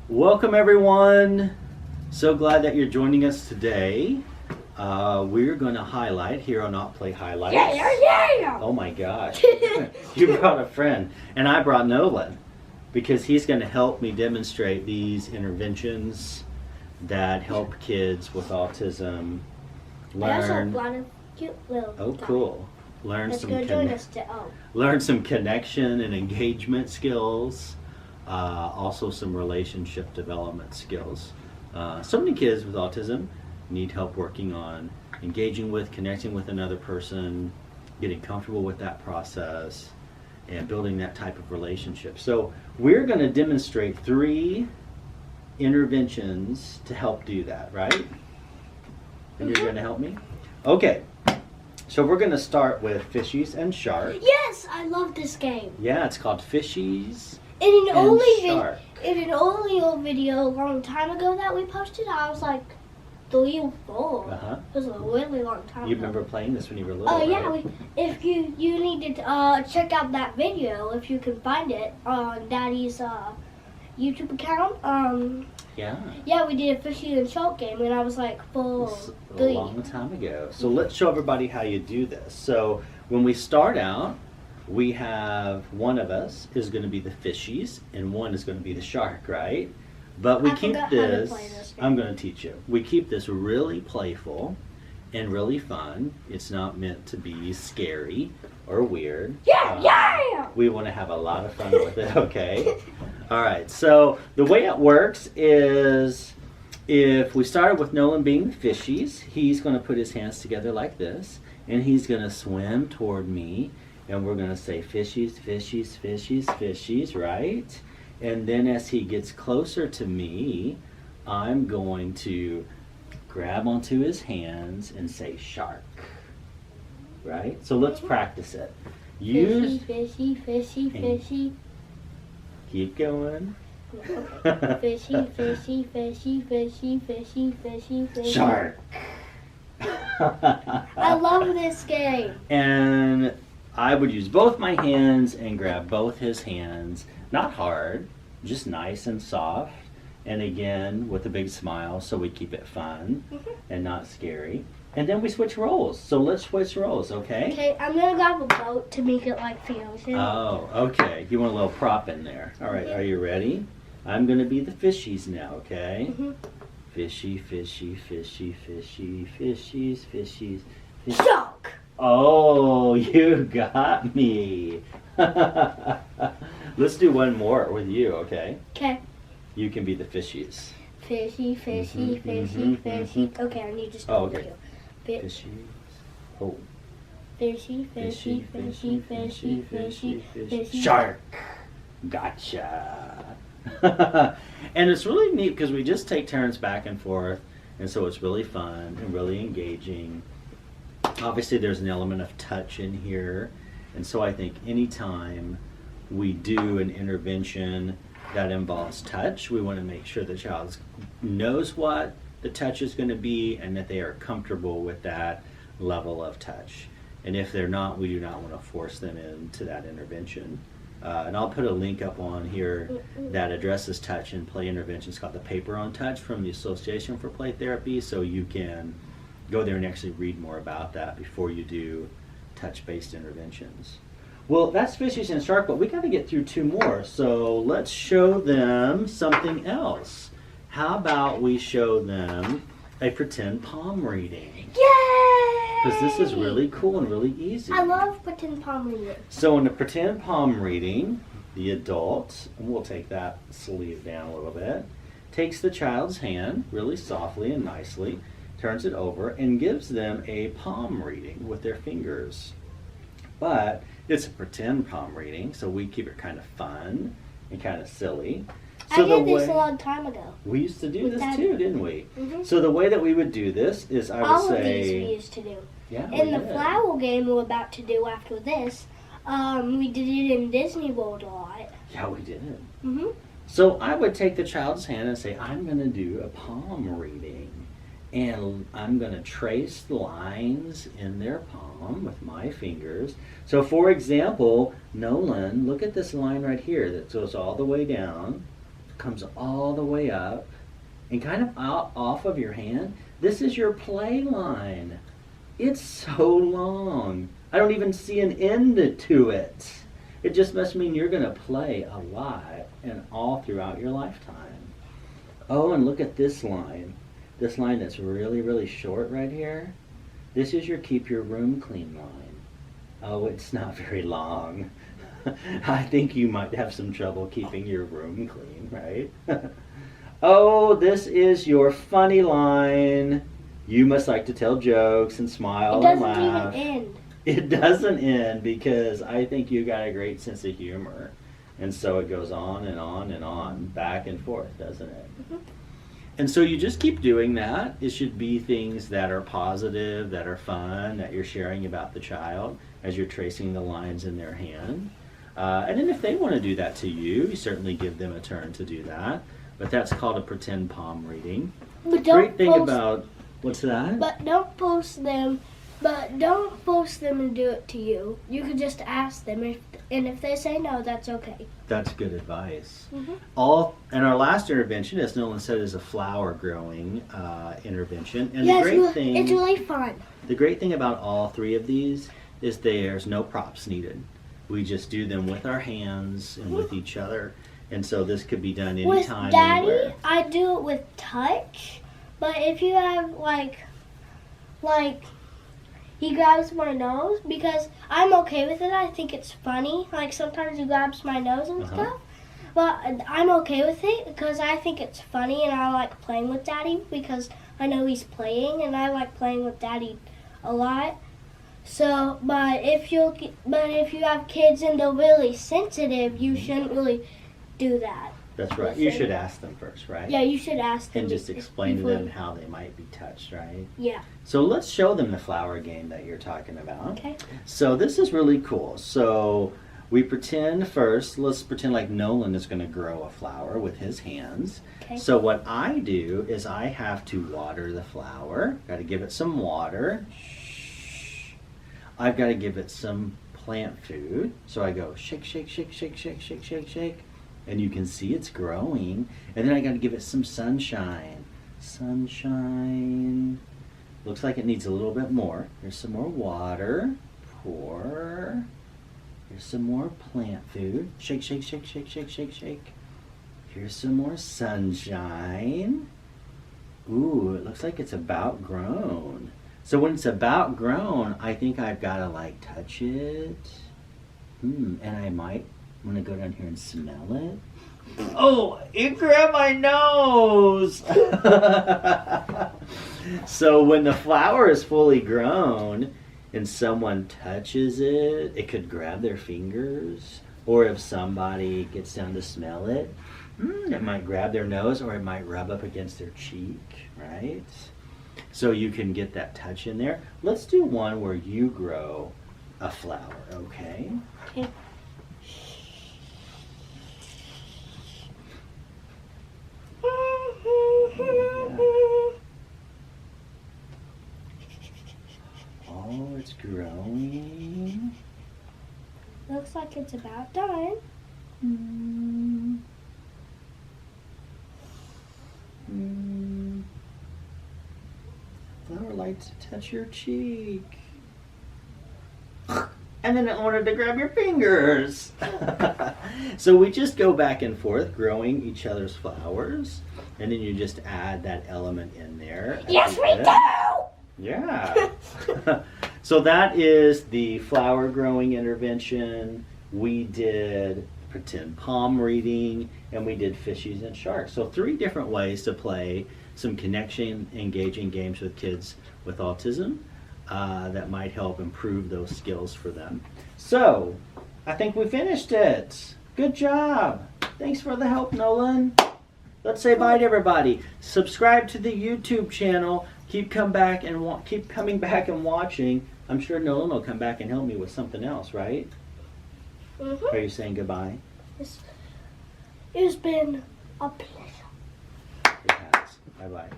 Welcome everyone. So glad that you're joining us today. We're going to highlight here on AutPlay Highlights. Yeah. Oh my gosh. You brought a friend. And I brought Nolan because he's going to help me demonstrate these interventions that help kids with autism I also learn. brought a cute little Oh, guy. cool. Learn That's some going to join us to learn some connection and engagement skills. Also some relationship development skills. So many kids with autism need help working on engaging with, connecting with another person, getting comfortable with that process, and building that type of relationship. So we're going to demonstrate 3 interventions to help do that, right? And you're going to help me? Okay. So we're going to start with Fishies and Shark. Yes, I love this game. Yeah, it's called Fishies In an and Shark. in an only old video a long time ago that we posted, I was like 3 or 4. Uh-huh. It was a really long time You ago. remember playing this when you were little, Oh yeah, right? if you need to check out that video if you can find it on Daddy's YouTube account. Yeah. We did a Fishy and Shark game when I was like 4, It's a 3. long time ago. So let's show everybody how you do this. So when we start out, we have one of us is going to be the Fishies and one is going to be the Shark, right? But we I keep forgot how to this, play this game. I'm going to teach you. We keep this really playful and really fun. It's not meant to be scary or weird. Yeah. We want to have a lot of fun with it, okay? All right, so the way it works is if we started with Nolan being the Fishies, he's going to put his hands together like this, and he's going to swim toward me, and we're going to say Fishies, Fishies, Fishies, Fishies, right? And then as he gets closer to me, I'm going to grab onto his hands and say Shark, right? So let's practice it. Use, Fishy. keep going. Fishy. Shark. I love this game. And I would use both my hands and grab both his hands. Not hard, just nice and soft. And again, with a big smile so we keep it fun and not scary. And then we switch roles. So let's switch roles, okay? Okay, I'm gonna grab a boat to make it like the ocean. Oh, okay. You want a little prop in there. All right, are you ready? I'm going to be the Fishies now, okay? Fishy, fishy, fishy, fishy, fishies, fishies, fishies. Shark! Oh, you got me. Let's do one more with you, okay? Okay. You can be the Fishies. Fishy. Okay, I need to Oh, stop okay. you. Fishies. Oh. Fishy. Shark. Gotcha. And it's really neat because we just take turns back and forth, and so it's really fun and really engaging. Obviously there's an element of touch in here, and so I think anytime we do an intervention that involves touch, we want to make sure the child knows what the touch is going to be and that they are comfortable with that level of touch. And if they're not, we do not want to force them into that intervention. And I'll put a link up on here that addresses touch and play interventions. It's called the Paper on Touch from the Association for Play Therapy, so you can go there and actually read more about that before you do touch-based interventions. Well, that's Fishies and Shark, but we got to get through 2 more, so let's show them something else. How about we show them a pretend palm reading? Yay! Because this is really cool and really easy. I love pretend palm reading. So in a pretend palm reading, the adult, and we'll take that sleeve down a little bit, takes the child's hand really softly and nicely, turns it over, and gives them a palm reading with their fingers. But it's a pretend palm reading, so we keep it kind of fun and kind of silly. So I did this a long time ago. We used to do With this Daddy. too, didn't we? Mhm. So the way that we would do this is I would All say... of these we used to do. Yeah, In we the did. flower game we're about to do after this, we did it in Disney World a lot. Yeah, we did. Mm-hmm. So I would take the child's hand and say, I'm going to do a palm reading. And I'm going to trace the lines in their palm with my fingers. So for example, Nolan, look at this line right here that goes all the way down. comes all the way up and kind of out off of your hand. This is your play line. It's so long. I don't even see an end to it. It just must mean you're going to play a lot and all throughout your lifetime. Oh, and look at this line. This line that's really, really short right here. This is your keep your room clean line. Oh, it's not very long. I think you might have some trouble keeping your room clean, right? Oh, this is your funny line. You must like to tell jokes and smile and laugh. It doesn't even end. It doesn't end because I think you got a great sense of humor. And so it goes on and on and on, back and forth, doesn't it? Mm-hmm. And so you just keep doing that. It should be things that are positive, that are fun, that you're sharing about the child as you're tracing the lines in their hand. And then if they want to do that to you, you certainly give them a turn to do that. But that's called a pretend palm reading. But Great thing about, what's that? But don't force them to do it to you. You can just ask them, and if they say no, that's okay. That's good advice. Mm-hmm. And our last intervention, as Nolan said, is a flower growing intervention. And yes, it's really fun. The great thing about all three of these is there's no props needed. We just do them with our hands and with each other. And so this could be done anytime, with Daddy, anywhere. I do it with touch. But if you have like he grabs my nose, because I'm okay with it. I think it's funny. Like sometimes he grabs my nose and stuff. But I'm okay with it because I think it's funny and I like playing with Daddy because I know he's playing and I like playing with Daddy a lot. So, but if you have kids and they're really sensitive, you shouldn't really do that. That's right. You should ask them first, right? Yeah, you should ask them. And just explain to them how they might be touched, right? Yeah. So let's show them the flower game that you're talking about. Okay. So this is really cool. So we pretend first, let's pretend like Nolan is going to grow a flower with his hands. Okay. So what I do is I have to water the flower. Got to give it some water. Shh. I've got to give it some plant food. So I go shake, shake, shake, shake, shake, shake, shake, shake. And you can see it's growing. And then I got to give it some sunshine. Sunshine. Looks like it needs a little bit more. Here's some more water. Pour. Here's some more plant food. Shake, shake, shake, shake, shake, shake, shake. Here's some more sunshine. Ooh, it looks like it's about grown. So when it's about grown, I think I've got to like touch it. And I might want to go down here and smell it. Oh, it grabbed my nose. So when the flower is fully grown and someone touches it, it could grab their fingers. Or if somebody gets down to smell it, it might grab their nose or it might rub up against their cheek, right? So you can get that touch in there. Let's do one where you grow a flower, okay? Okay. Oh, it's growing. Looks like it's about done. Flower likes to touch your cheek. And then it wanted to grab your fingers. So we just go back and forth growing each other's flowers. And then you just add that element in there. Yes, we do! Yeah. So that is the flower growing intervention. We did pretend palm reading, and we did fishies and sharks. So 3 different ways to play some connection engaging games with kids with autism that might help improve those skills for them. So I think we finished it. Good job. Thanks for the help, Nolan. Let's say bye to everybody. Subscribe to the YouTube channel. Keep coming back and watching. I'm sure Nolan will come back and help me with something else, right? Are you saying goodbye? It's been a pleasure. It has. Bye-bye.